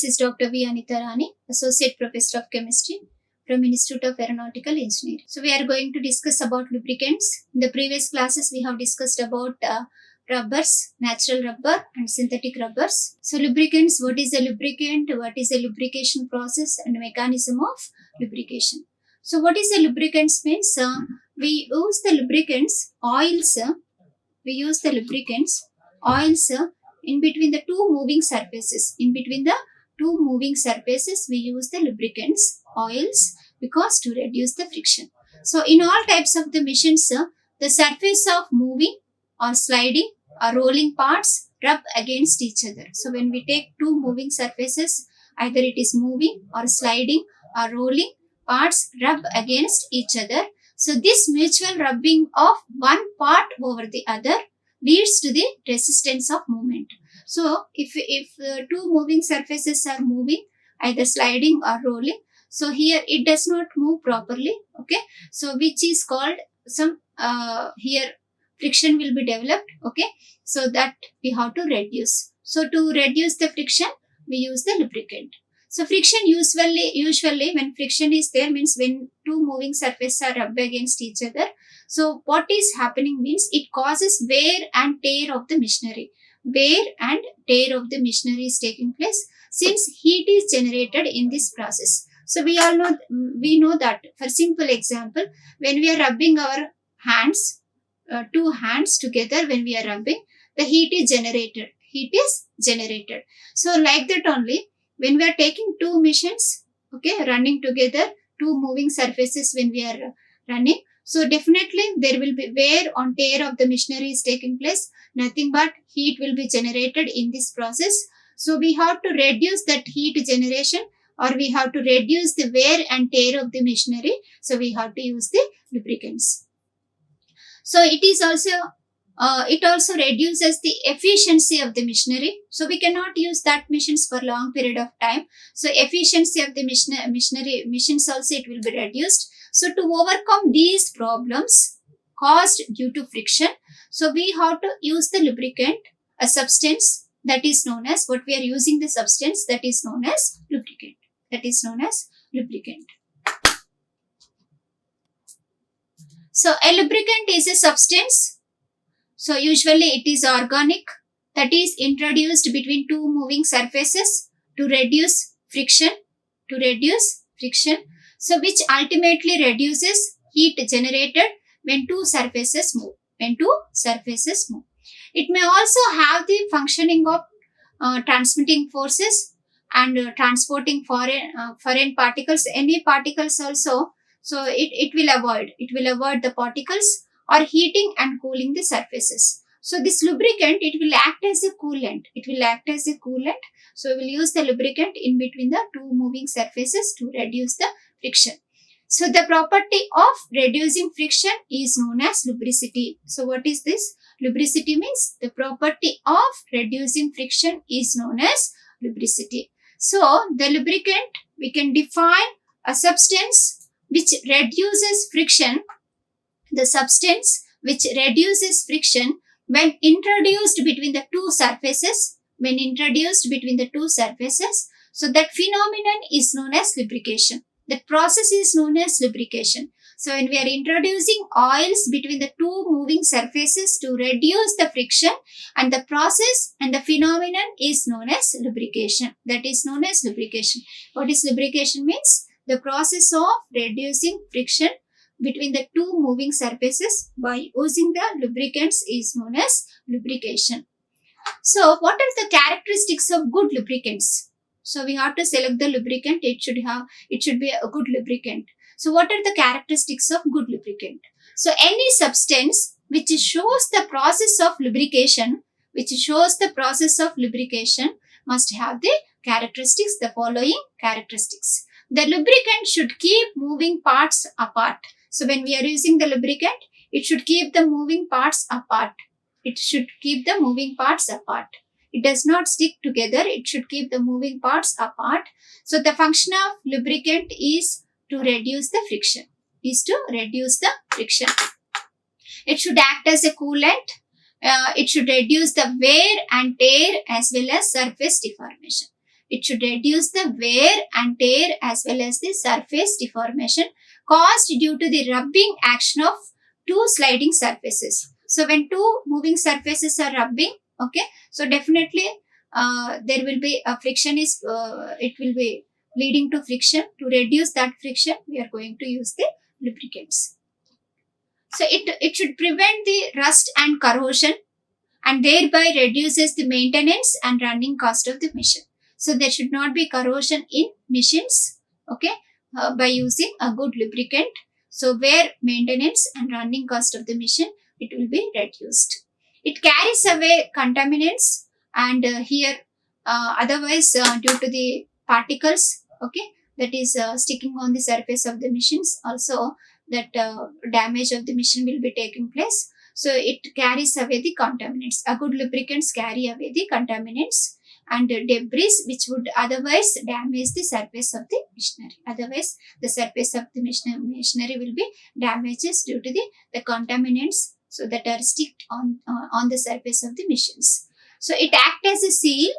This is Dr. V. Anita Rani, Associate Professor of Chemistry from Institute of Aeronautical Engineering. So we are going to discuss about lubricants. In the previous classes, we have discussed about rubbers, natural rubber and synthetic rubbers. So lubricants, what is a lubricant, what is the lubrication process and mechanism of lubrication. So what is a lubricants means? We use the lubricants, oils, in between the two moving surfaces. In between the two moving surfaces, we use the lubricants, oils, because to reduce the friction. So in all types of the machines, the surface of moving or sliding or rolling parts rub against each other. So when we take two moving surfaces, either it is moving or sliding or rolling, parts rub against each other. So this mutual rubbing of one part over the other leads to the resistance of movement. So if two moving surfaces are moving, either sliding or rolling, so here it does not move properly, okay, so which is called some here friction will be developed, okay, so that we have to reduce. So to reduce the friction, we use the lubricant. So friction usually when friction is there means when two moving surfaces are rubbed against each other. So what is happening means it causes wear and tear of the machinery. Wear and tear of the machinery is taking place since heat is generated in this process. So we know that, for simple example, when we are rubbing our hands, two hands together, when we are rubbing, the heat is generated. So like that only, when we are taking two machines, okay, running together, two moving surfaces when we are running, so definitely there will be wear and tear of the machinery is taking place. Nothing but heat will be generated in this process. So we have to reduce that heat generation, or we have to reduce the wear and tear of the machinery. So we have to use the lubricants. So it also reduces the efficiency of the machinery. So we cannot use that machines for long period of time. So efficiency of the machines also it will be reduced. So to overcome these problems caused due to friction, so we have to use the lubricant, a substance that is known as, what we are using the substance that is known as lubricant. So a lubricant is a substance. So usually it is organic, that is introduced between two moving surfaces to reduce friction. So which ultimately reduces heat generated when two surfaces move. It may also have the functioning of transmitting forces and transporting foreign particles, any particles also. So it will avoid the particles or heating and cooling the surfaces. So this lubricant, it will act as a coolant. So we will use the lubricant in between the two moving surfaces to reduce the friction. So the property of reducing friction is known as lubricity. So what is this? Lubricity means the property of reducing friction is known as lubricity. So the lubricant, we can define a substance which reduces friction. The substance which reduces friction when introduced between the two surfaces. So that phenomenon is known as lubrication. That process is known as lubrication. So when we are introducing oils between the two moving surfaces to reduce the friction, and the process and the phenomenon is known as lubrication. That is known as lubrication. What is lubrication means? The process of reducing friction between the two moving surfaces by using the lubricants is known as lubrication. So what are the characteristics of good lubricants? So we have to select the lubricant. It should be a good lubricant. So what are the characteristics of good lubricant? So any substance which shows the process of lubrication, must have the characteristics, the following characteristics. The lubricant should keep moving parts apart. So when we are using the lubricant, it should keep the moving parts apart. It does not stick together. It should keep the moving parts apart. So the function of lubricant is to reduce the friction. It should act as a coolant. It should reduce the wear and tear as well as surface deformation. It should reduce the wear and tear as well as the surface deformation caused due to the rubbing action of two sliding surfaces. So when two moving surfaces are rubbing, okay, so definitely there will be a friction it will be leading to friction. To reduce that friction, we are going to use the lubricants. So it should prevent the rust and corrosion and thereby reduces the maintenance and running cost of the machine. So there should not be corrosion in machines, okay, by using a good lubricant. So where maintenance and running cost of the machine, it will be reduced. It carries away contaminants and here otherwise due to the particles, okay, that is sticking on the surface of the machines, also that damage of the machine will be taking place. So it carries away the contaminants. A good lubricants carry away the contaminants and debris which would otherwise damage the surface of the machinery. Otherwise, the surface of the machinery will be damages due to the contaminants so that are sticked on the surface of the machines. So it acts as a seal.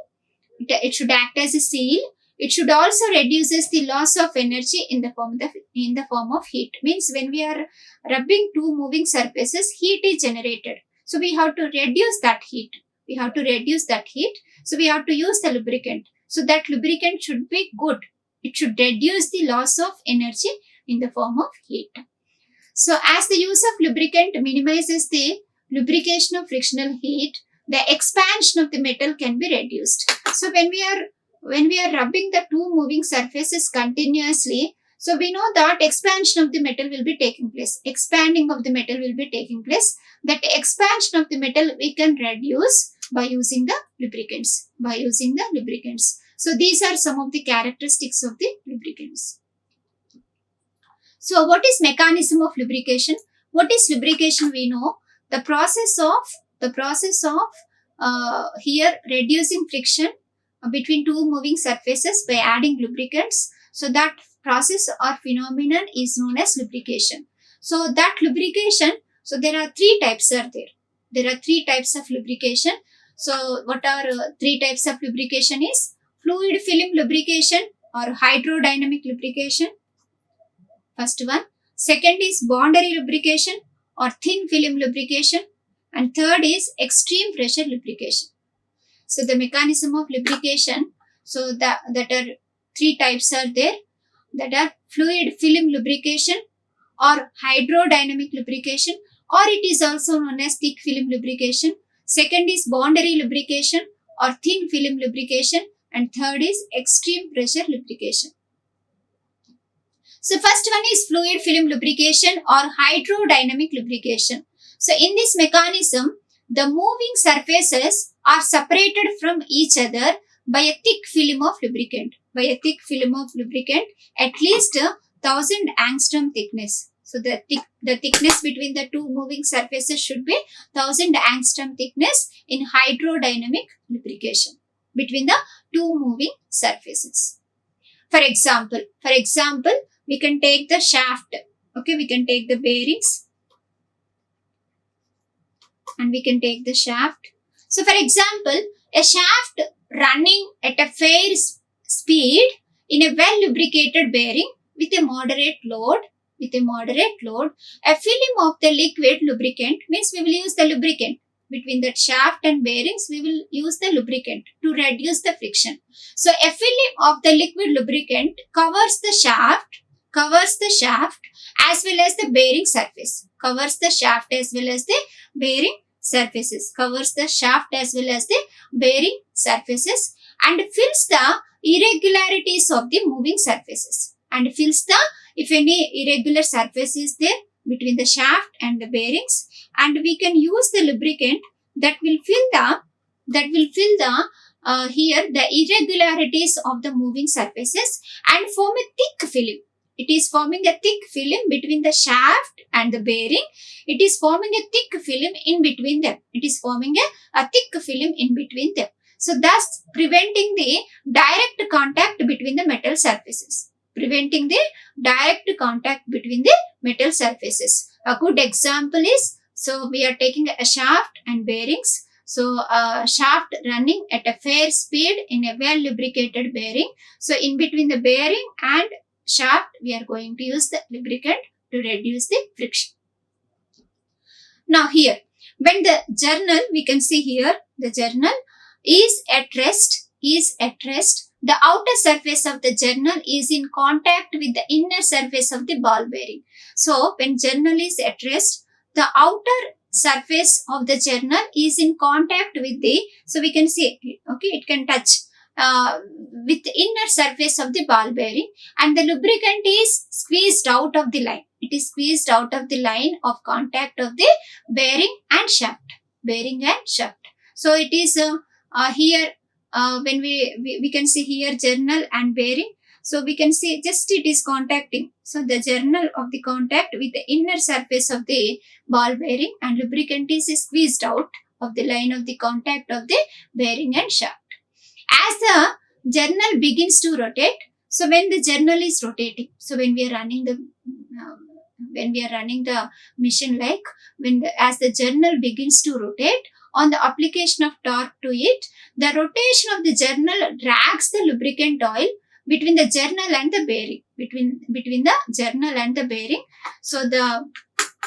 It should act as a seal. It should also reduces the loss of energy in the form of heat. Means when we are rubbing two moving surfaces, heat is generated. So we have to reduce that heat. So we have to use the lubricant. So that lubricant should be good. It should reduce the loss of energy in the form of heat. So as the use of lubricant minimizes the lubrication of frictional heat, the expansion of the metal can be reduced. So when we are rubbing the two moving surfaces continuously, so we know that expansion of the metal will be taking place. Expanding of the metal will be taking place. That expansion of the metal we can reduce by using the lubricants. So these are some of the characteristics of the lubricants. So what is mechanism of lubrication? What is lubrication? We know the process of here reducing friction between two moving surfaces by adding lubricants. So that process or phenomenon is known as lubrication. So that lubrication, so there are three types are there. There are three types of lubrication. So what are three types of lubrication is fluid film lubrication or hydrodynamic lubrication. First one. Second is boundary lubrication or thin film lubrication. And third is extreme pressure lubrication. So the mechanism of lubrication, so that are three types are there, that are fluid film lubrication or hydrodynamic lubrication, or it is also known as thick film lubrication. Second is boundary lubrication or thin film lubrication, and third is extreme pressure lubrication. So first one is fluid film lubrication or hydrodynamic lubrication. So in this mechanism, the moving surfaces are separated from each other by a thick film of lubricant. At least 1000 angstrom thickness. So the thickness between the two moving surfaces should be 1000 angstrom thickness in hydrodynamic lubrication between the two moving surfaces. For example, we can take the shaft. Okay, we can take the bearings and we can take the shaft. So for example, a shaft running at a fair speed in a well lubricated bearing with a moderate load, a film of the liquid lubricant, means we will use the lubricant between that shaft and bearings. We will use the lubricant to reduce the friction. So a film of the liquid lubricant covers the shaft as well as the bearing surface. Covers the shaft as well as the bearing surfaces. And fills the irregularities of the moving surfaces. If any irregular surface is there between the shaft and the bearings, and we can use the lubricant that will fill the here the irregularities of the moving surfaces and form a thick film. It is forming a thick film between the shaft and the bearing. It is forming a thick film in between them. So thus preventing the direct contact between the metal surfaces. A good example is, so we are taking a shaft and bearings. So shaft running at a fair speed in a well lubricated bearing. So in between the bearing and shaft, we are going to use the lubricant to reduce the friction. Now here, when the journal, we can see here, the journal is at rest, the outer surface of the journal is in contact with the inner surface of the ball bearing. So when journal is at rest, the outer surface of the journal is in contact with the, so we can see, okay, it can touch with the inner surface of the ball bearing, and the lubricant is squeezed out of the line. It is squeezed out of the line of contact of the bearing and shaft. So it is here when we can see here journal and bearing. So we can see just it is contacting. So the journal of the contact with the inner surface of the ball bearing, and lubricant is squeezed out of the line of the contact of the bearing and shaft. As the journal begins to rotate, so when the journal is rotating, so when we are running the machine, like as the journal begins to rotate, on the application of torque to it, the rotation of the journal drags the lubricant oil between the journal and the bearing, between the journal and the bearing. So the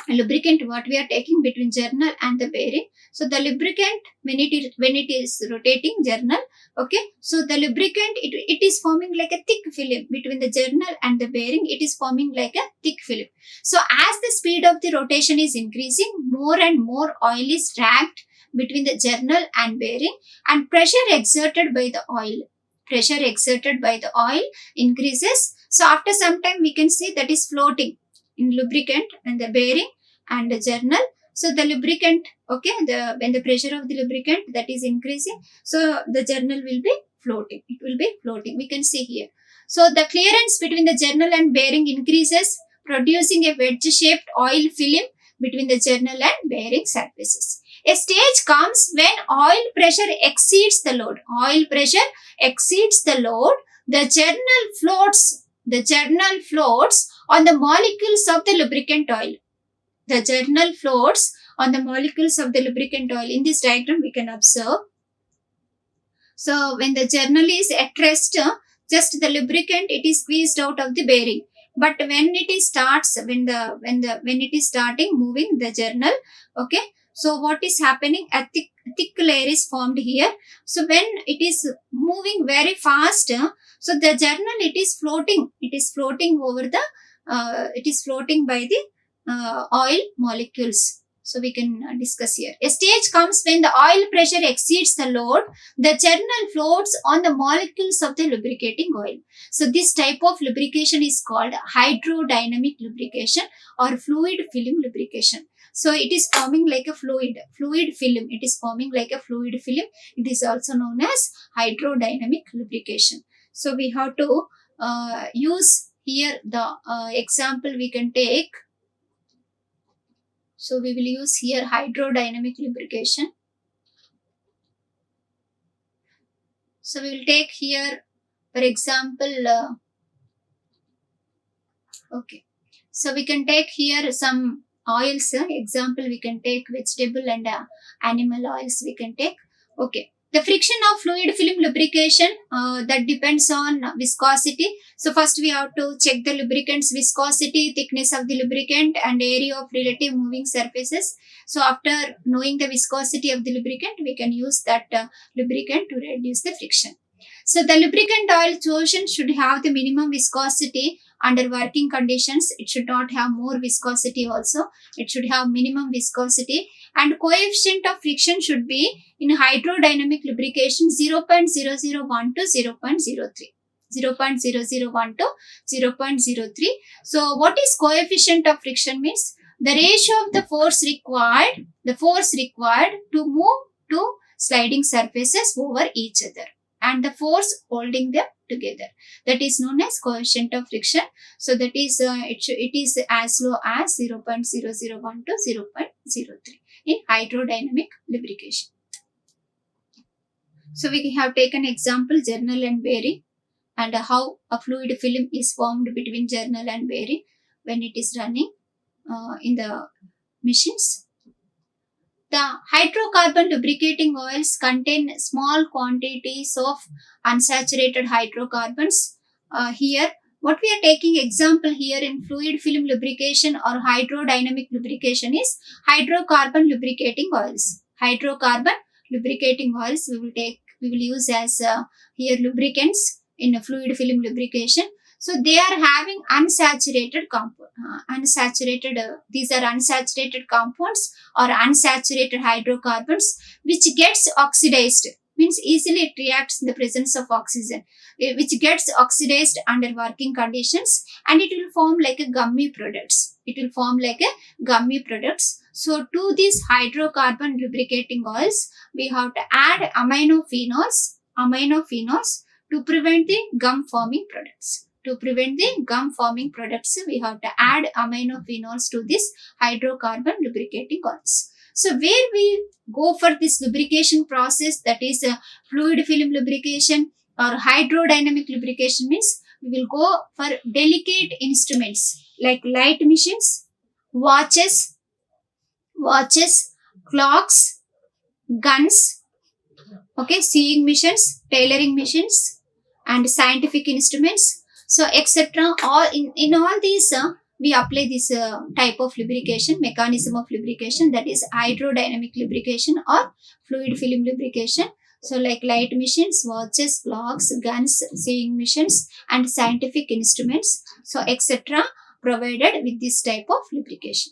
lubricant what we are taking between journal and the bearing. So the lubricant, when it is rotating journal, okay, so the lubricant, it is forming like a thick film between the journal and the bearing. It is forming like a thick film. So as the speed of the rotation is increasing, more and more oil is dragged between the journal and bearing, and pressure exerted by the oil increases. So after some time, we can see that is floating in lubricant and the bearing and the journal. So the lubricant, okay, when the pressure of the lubricant that is increasing, so the journal will be floating. It will be floating. We can see here. So the clearance between the journal and bearing increases, producing a wedge-shaped oil film between the journal and bearing surfaces. A stage comes when oil pressure exceeds the load. The journal floats on the molecules of the lubricant oil. In this diagram, we can observe. So when the journal is at rest, just the lubricant, it is squeezed out of the bearing. But when it is starting moving the journal, okay, so what is happening? A thick layer is formed here. So when it is moving very fast, so the journal, it is floating over the it is floating by the oil molecules. So we can discuss here. A stage comes when the oil pressure exceeds the load. The journal floats on the molecules of the lubricating oil. So this type of lubrication is called hydrodynamic lubrication or fluid film lubrication. So it is forming like a fluid film. It is forming like a fluid film. It is also known as hydrodynamic lubrication. So we have to use here the example we can take. So we will use here hydrodynamic lubrication. So we will take here, for example, okay. So we can take here some oils. Example, we can take vegetable and animal oils. We can take. Okay. The friction of fluid film lubrication that depends on viscosity. So first we have to check the lubricant's viscosity, thickness of the lubricant, and area of relative moving surfaces. So after knowing the viscosity of the lubricant, we can use that lubricant to reduce the friction. So the lubricant oil chosen should have the minimum viscosity under working conditions. It should not have more viscosity also. It should have minimum viscosity, and coefficient of friction should be in hydrodynamic lubrication 0.0001 to 0.03. 0.0001 to 0.03. So what is coefficient of friction means? The ratio of the force required to move two sliding surfaces over each other, and the force holding them together. That is known as coefficient of friction. So that is it is as low as 0.001 to 0.03 in hydrodynamic lubrication. So we have taken example journal and bearing, and how a fluid film is formed between journal and bearing when it is running in the machines. The hydrocarbon lubricating oils contain small quantities of unsaturated hydrocarbons. Here, what we are taking example here in fluid film lubrication or hydrodynamic lubrication is hydrocarbon lubricating oils. Hydrocarbon lubricating oils we will use as here lubricants in a fluid film lubrication. So they are having unsaturated compound, these are unsaturated compounds or unsaturated hydrocarbons which gets oxidized, means easily it reacts in the presence of oxygen, which gets oxidized under working conditions, and it will form like a gummy products. It will form like a gummy products. So to these hydrocarbon lubricating oils, we have to add aminophenols to prevent the gum forming products. To prevent the gum forming products, we have to add aminophenols to this hydrocarbon lubricating oils. So where we go for this lubrication process, that is fluid film lubrication or hydrodynamic lubrication, means we will go for delicate instruments like light machines, watches, clocks, guns, okay, sewing machines, tailoring machines, and scientific instruments. So etc. All in all these we apply this type of lubrication, mechanism of lubrication, that is hydrodynamic lubrication or fluid film lubrication. So like light machines, watches, clocks, guns, sewing machines, and scientific instruments. So etc. provided with this type of lubrication.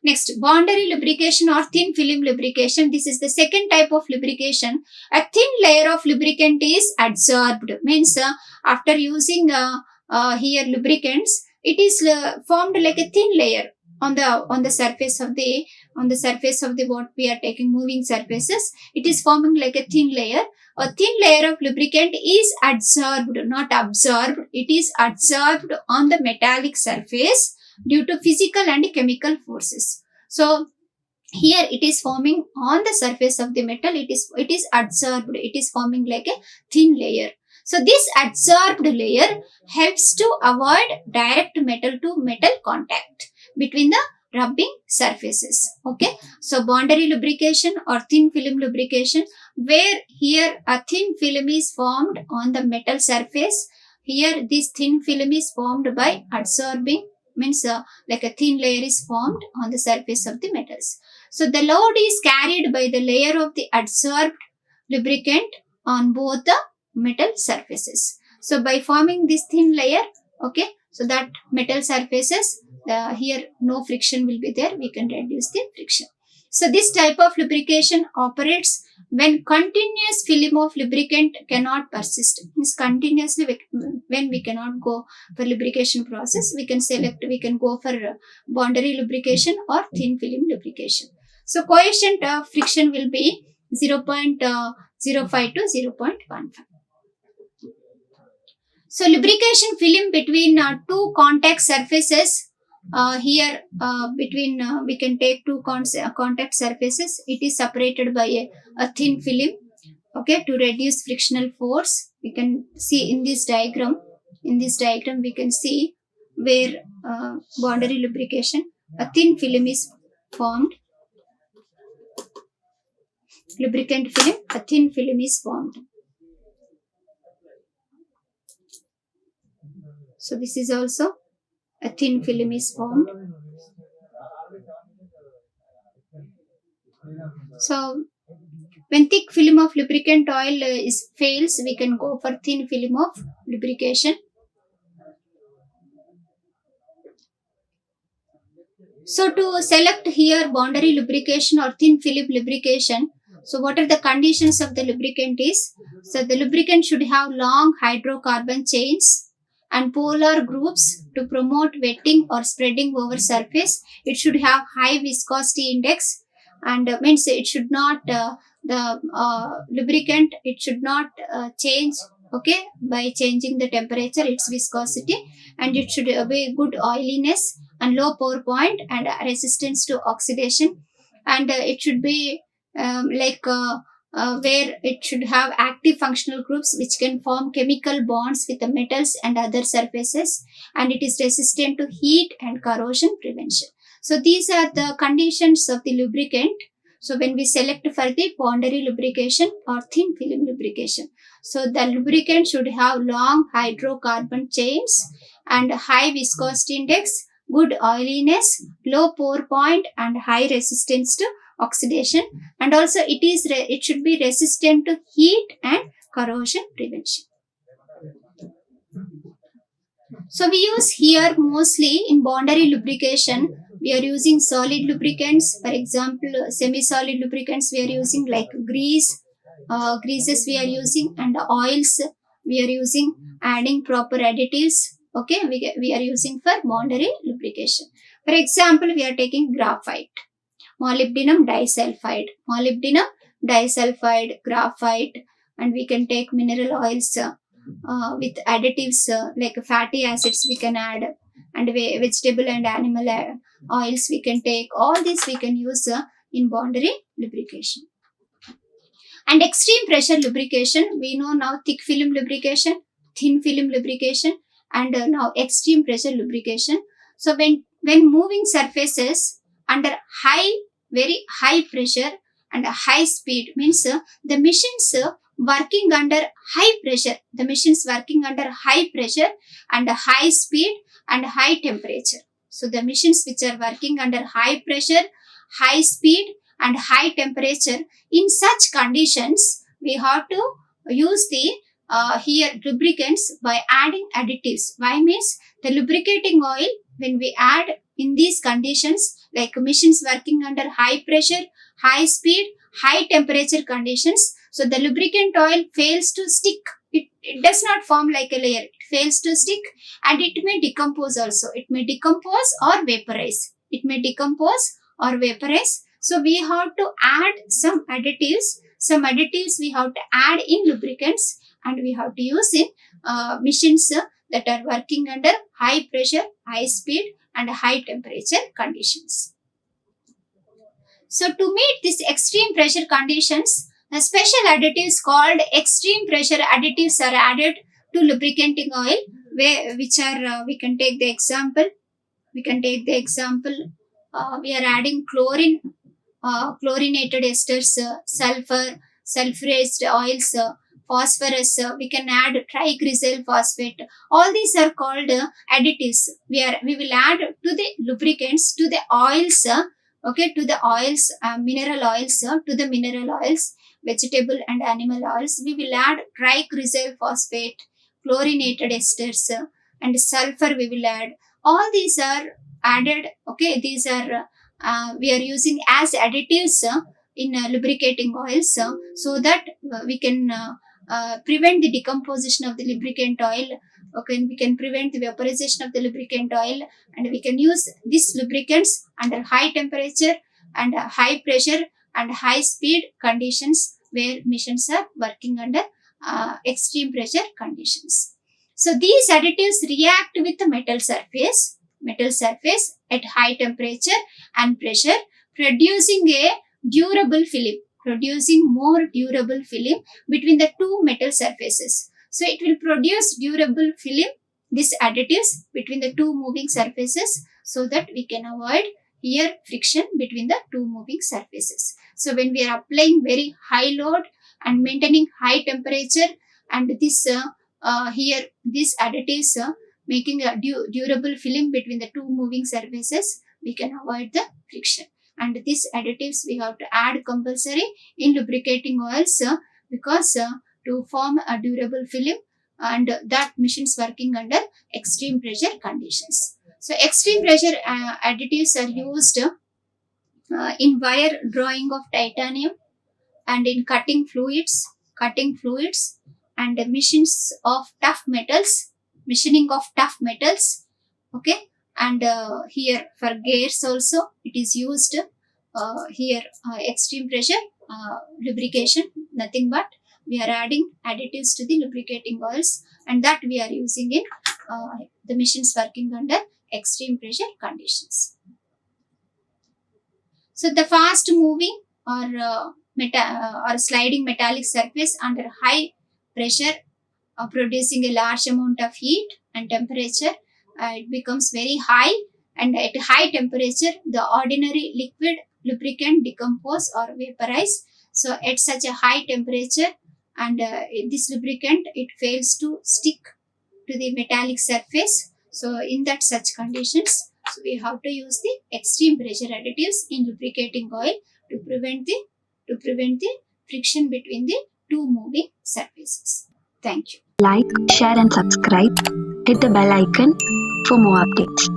Next, boundary lubrication or thin film lubrication. This is the second type of lubrication. A thin layer of lubricant is adsorbed. Means after using here lubricants, it is formed like a thin layer on the surface of the what we are taking, moving surfaces. It is forming like a thin layer. A thin layer of lubricant is adsorbed, not absorbed. It is adsorbed on the metallic surface due to physical and chemical forces. So here it is forming on the surface of the metal. It is adsorbed. It is forming like a thin layer. So this adsorbed layer helps to avoid direct metal to metal contact between the rubbing surfaces. Okay. So boundary lubrication or thin film lubrication, where here a thin film is formed on the metal surface. Here this thin film is formed by adsorbing, means like a thin layer is formed on the surface of the metals. So the load is carried by the layer of the adsorbed lubricant on both the metal surfaces. So by forming this thin layer, okay, so that metal surfaces, here no friction will be there, we can reduce the friction. So this type of lubrication operates when continuous film of lubricant cannot persist. Means continuously, when we cannot go for lubrication process, we can go for boundary lubrication or thin film lubrication. So coefficient of friction will be 0.05 to 0.15. So lubrication film between two contact surfaces. Here between we can take two contact surfaces. It is separated by a thin film, okay, to reduce frictional force. We can see in this diagram. In this diagram, we can see where boundary lubrication, a thin film is formed. Lubricant film, a thin film is formed. So this is also a thin film is formed. So when thick film of lubricant oil fails, we can go for thin film of lubrication. So to select here boundary lubrication or thin film lubrication, so what are the conditions of the lubricant is? So the lubricant should have long hydrocarbon chains and polar groups to promote wetting or spreading over surface. It should have high viscosity index, and means it should not the lubricant, it should not change, okay, by changing the temperature, its viscosity, and it should be good oiliness and low pour point and resistance to oxidation, and it should be where it should have active functional groups which can form chemical bonds with the metals and other surfaces, and it is resistant to heat and corrosion prevention. So these are the conditions of the lubricant. So when we select for the boundary lubrication or thin film lubrication, so the lubricant should have long hydrocarbon chains and high viscosity index, good oiliness, low pour point, and high resistance to oxidation. And also it should be resistant to heat and corrosion prevention. So we use here mostly in boundary lubrication, we are using solid lubricants. For example, semi-solid lubricants we are using like greases we are using, and oils we are using, adding proper additives. Okay, we are using for boundary lubrication. For example, we are taking graphite, molybdenum disulfide, graphite, and we can take mineral oils with additives like fatty acids we can add, and vegetable and animal oils we can take. All these we can use in boundary lubrication. And extreme pressure lubrication, we know now thick film lubrication, thin film lubrication, and now extreme pressure lubrication. So when moving surfaces under very high pressure and high speed, means the machines working under high pressure, the machines working under high pressure and high speed and high temperature. So the machines which are working under high pressure, high speed and high temperature, in such conditions we have to use the here lubricants by adding additives. Why? Means the lubricating oil, when we add in these conditions, like machines working under high pressure, high speed, high temperature conditions, so the lubricant oil fails to stick. It does not form like a layer. It fails to stick, and it may decompose also. It may decompose or vaporize. It may decompose or vaporize. So we have to add some additives. Some additives we have to add in lubricants, and we have to use in machines that are working under high pressure, high speed and high temperature conditions. So to meet these extreme pressure conditions, the special additives called extreme pressure additives are added to lubricating oil, which are we can take the example. We are adding chlorine, chlorinated esters, sulfur, sulfurized oils, phosphorus. We can add triglyceryl phosphate. All these are called additives. We will add to the lubricants, to the oils. To the oils, mineral oils, to the mineral oils, vegetable and animal oils. We will add triglyceryl phosphate, chlorinated esters, and sulfur. We will add. All these are added. Okay, these are we are using as additives in lubricating oils, so that we can prevent the decomposition of the lubricant oil. Okay, we can prevent the vaporization of the lubricant oil, and we can use these lubricants under high temperature and high pressure and high speed conditions where machines are working under extreme pressure conditions. So these additives react with the metal surface at high temperature and pressure, producing more durable film between the two metal surfaces. So it will produce durable film, these additives, between the two moving surfaces, so that we can avoid here friction between the two moving surfaces. So when we are applying very high load and maintaining high temperature, and this these additives making a durable film between the two moving surfaces, we can avoid the friction. And these additives we have to add compulsory in lubricating oils, because to form a durable film, and that machines working under extreme pressure conditions. So extreme pressure additives are used in wire drawing of titanium, and in cutting fluids, and machines of tough metals, machining of tough metals. Okay, and here for gears also it is used. Here extreme pressure lubrication, nothing but we are adding additives to the lubricating oils, and that we are using in the machines working under extreme pressure conditions. So the fast moving or sliding metallic surface under high pressure, producing a large amount of heat and temperature, it becomes very high, and at high temperature the ordinary liquid lubricant decompose or vaporize. So at such a high temperature, and this lubricant it fails to stick to the metallic surface. So in that such conditions, so we have to use the extreme pressure additives in lubricating oil to prevent the friction between the two moving surfaces. Thank you. Like, share and subscribe. Hit the bell icon for more updates.